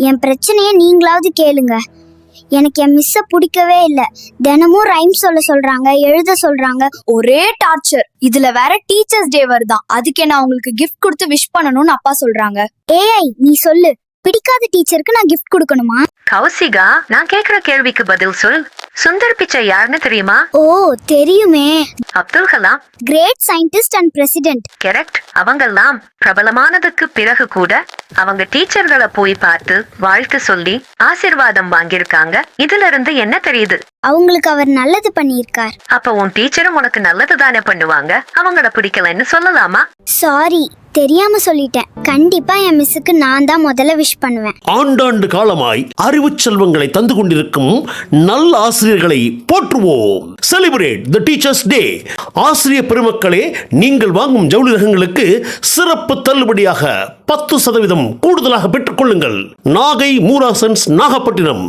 என் பிரச்சனையை நீங்களாவது கேளுங்க. எனக்கு என் மிஸ்ஸ பிடிக்கவே இல்ல. தினமும் ரைம் சொல்ல சொல்றாங்க, எழுத சொல்றாங்க. ஒரே டார்ச்சர். இதுல வேற டீச்சர்ஸ் டே வருதான். அதுக்கு என்ன உங்களுக்கு கிஃப்ட் கொடுத்து விஷ் பண்ணணும்னு அப்பா சொல்றாங்க. ஏய் நீ சொல்லு, பிடிக்காத டீச்சருக்கு நான் கிஃப்ட் கொடுக்கணுமா? கௌசிகா, நான் கேக்குற கேள்விக்கு பதில் சொல். சுந்தர் பிச்சை யாருன்னு தெரியுமா? ஓ தெரியுமே, Abdul Kalam. Great scientist and president. Correct. அவங்கெல்லாம் பிரபலமானதுக்கு பிறகு கூட அவங்க டீச்சர்களை போய் பார்த்து வாழ்த்து சொல்லி ஆசீர்வாதம் வாங்கியிருக்காங்க. இதுல இருந்து என்ன தெரியுது? அவங்களுக்கு அவர் நல்லது பண்ணியிருக்கார். அப்ப உன் டீச்சரும் உனக்கு நல்லது தானே பண்ணுவாங்க. அவங்கள பிடிக்கலன்னு சொல்லலாமா? சாரி, தெரியாம சொல்லிட்டேன். கண்டிப்பா என் மிஸ்ஸுக்கு நான் தான் முதல்ல விஷ் பண்ணுவேன். ஆண்டாண்டு காலமாய் அறிவு செல்வங்களை தந்து கொண்டிருக்கும் நல்ல ஆசிரியர்களை போற்றுவோம். செலிபிரேட் தி டீச்சர்ஸ் டே. ஆசிரியர் பெருமக்களே, நீங்கள் வாங்கும் ஜவுளி ரகங்களுக்கு சிறப்பு தள்ளுபடியாக 10% கூடுதலாக பெற்றுக் கொள்ளுங்கள். நாகை மூராசன்ஸ், நாகப்பட்டினம்.